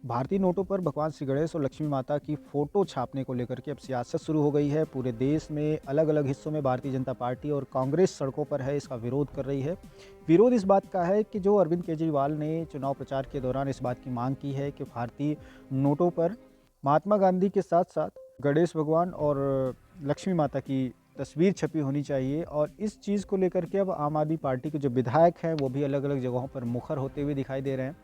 भारतीय नोटों पर भगवान श्री गणेश और लक्ष्मी माता की फोटो छापने को लेकर के अब सियासत शुरू हो गई है। पूरे देश में अलग अलग हिस्सों में भारतीय जनता पार्टी और कांग्रेस सड़कों पर है, इसका विरोध कर रही है। विरोध इस बात का है कि जो अरविंद केजरीवाल ने चुनाव प्रचार के दौरान इस बात की मांग की है कि भारतीय नोटों पर महात्मा गांधी के साथ साथ गणेश भगवान और लक्ष्मी माता की तस्वीर छपी होनी चाहिए। और इस चीज़ को लेकर के अब आम आदमी पार्टी के जो विधायक हैं वो भी अलग अलग जगहों पर मुखर होते हुए दिखाई दे रहे हैं।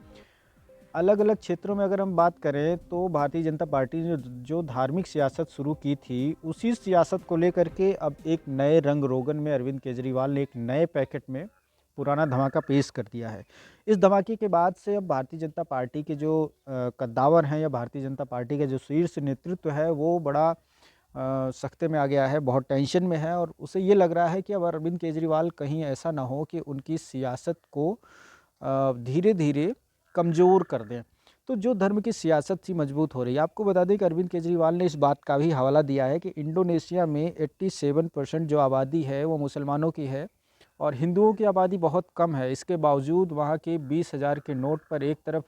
अलग अलग क्षेत्रों में अगर हम बात करें तो भारतीय जनता पार्टी ने जो धार्मिक सियासत शुरू की थी, उसी सियासत को लेकर के अब एक नए रंग रोगन में अरविंद केजरीवाल ने एक नए पैकेट में पुराना धमाका पेश कर दिया है। इस धमाके के बाद से अब भारतीय जनता पार्टी के जो कद्दावर हैं या भारतीय जनता पार्टी का जो शीर्ष नेतृत्व है वो बड़ा सख्ते में आ गया है, बहुत टेंशन में है। और उसे ये लग रहा है कि अब अरविंद केजरीवाल कहीं ऐसा ना हो कि उनकी सियासत को धीरे धीरे कमज़ोर कर दें। तो जो धर्म की सियासत थी मजबूत हो रही है। आपको बता दें कि अरविंद केजरीवाल ने इस बात का भी हवाला दिया है कि इंडोनेशिया में 87% जो आबादी है वो मुसलमानों की है और हिंदुओं की आबादी बहुत कम है। इसके बावजूद वहाँ के 20,000 के नोट पर एक तरफ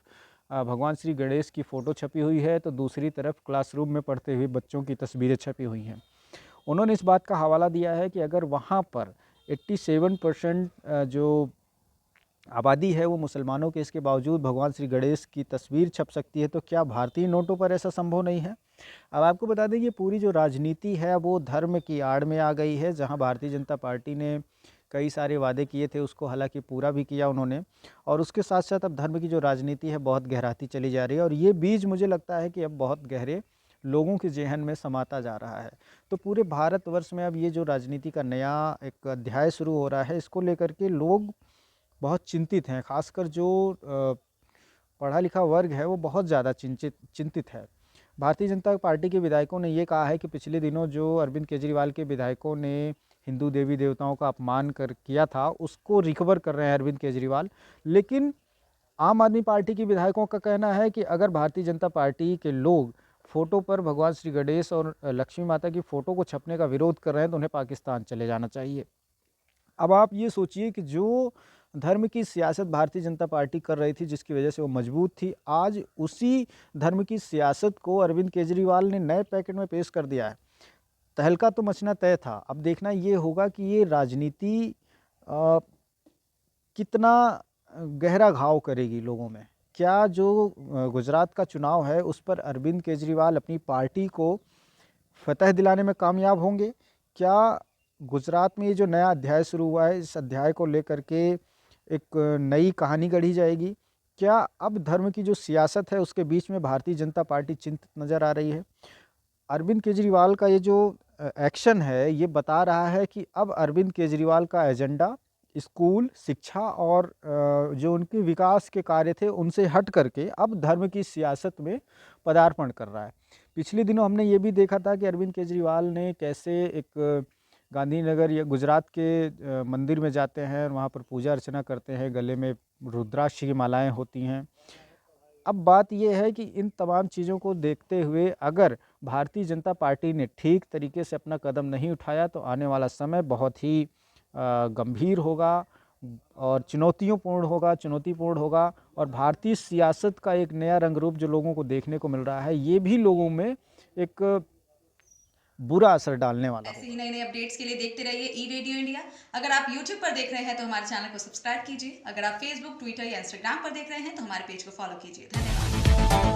भगवान श्री गणेश की फ़ोटो छपी हुई है तो दूसरी तरफ क्लासरूम में पढ़ते हुए बच्चों की तस्वीरें छपी हुई हैं। उन्होंने इस बात का हवाला दिया है कि अगर वहाँ पर 87% जो आबादी है वो मुसलमानों के, इसके बावजूद भगवान श्री गणेश की तस्वीर छप सकती है, तो क्या भारतीय नोटों पर ऐसा संभव नहीं है? अब आपको बता दें ये पूरी जो राजनीति है वो धर्म की आड़ में आ गई है। जहां भारतीय जनता पार्टी ने कई सारे वादे किए थे उसको हालांकि पूरा भी किया उन्होंने, और उसके साथ साथ अब धर्म की जो राजनीति है बहुत गहराती चली जा रही है और ये बीज मुझे लगता है कि अब बहुत गहरे लोगों के जेहन में समाता जा रहा है। तो पूरे भारतवर्ष में अब ये जो राजनीति का नया एक अध्याय शुरू हो रहा है, इसको लेकर के लोग बहुत चिंतित हैं। खासकर जो पढ़ा लिखा वर्ग है वो बहुत ज़्यादा चिंतित है। भारतीय जनता पार्टी के विधायकों ने ये कहा है कि पिछले दिनों जो अरविंद केजरीवाल के विधायकों ने हिंदू देवी देवताओं का अपमान किया था उसको रिकवर कर रहे हैं अरविंद केजरीवाल। लेकिन आम आदमी पार्टी के विधायकों का कहना है कि अगर भारतीय जनता पार्टी के लोग फोटो पर भगवान श्री गणेश और लक्ष्मी माता की फ़ोटो को छपने का विरोध कर रहे हैं तो उन्हें पाकिस्तान चले जाना चाहिए। अब आप ये सोचिए कि जो धर्म की सियासत भारतीय जनता पार्टी कर रही थी जिसकी वजह से वो मजबूत थी, आज उसी धर्म की सियासत को अरविंद केजरीवाल ने नए पैकेट में पेश कर दिया है। तहलका तो मचना तय था। अब देखना ये होगा कि ये राजनीति कितना गहरा घाव करेगी लोगों में। क्या जो गुजरात का चुनाव है उस पर अरविंद केजरीवाल अपनी पार्टी को फतह दिलाने में कामयाब होंगे? क्या गुजरात में ये जो नया अध्याय शुरू हुआ है इस अध्याय को लेकर के एक नई कहानी गढ़ी जाएगी? क्या अब धर्म की जो सियासत है उसके बीच में भारतीय जनता पार्टी चिंतित नज़र आ रही है? अरविंद केजरीवाल का ये जो एक्शन है ये बता रहा है कि अब अरविंद केजरीवाल का एजेंडा स्कूल, शिक्षा और जो उनके विकास के कार्य थे उनसे हट करके अब धर्म की सियासत में पदार्पण कर रहा है। पिछले दिनों हमने ये भी देखा था कि अरविंद केजरीवाल ने कैसे एक गांधीनगर या गुजरात के मंदिर में जाते हैं और वहाँ पर पूजा अर्चना करते हैं, गले में रुद्राक्ष की मालाएँ होती हैं। अब बात यह है कि इन तमाम चीज़ों को देखते हुए अगर भारतीय जनता पार्टी ने ठीक तरीके से अपना कदम नहीं उठाया तो आने वाला समय बहुत ही गंभीर होगा और चुनौतीपूर्ण होगा और भारतीय सियासत का एक नया रंग रूप जो लोगों को देखने को मिल रहा है ये भी लोगों में एक बुरा असर डालने वाला ऐसे होगा। ही नए नए अपडेट्स के लिए देखते रहिए ई रेडियो इंडिया। अगर आप यूट्यूब पर देख रहे हैं तो हमारे चैनल को सब्सक्राइब कीजिए। अगर आप फेसबुक, ट्विटर या इंस्टाग्राम पर देख रहे हैं तो हमारे पेज को फॉलो कीजिए। धन्यवाद।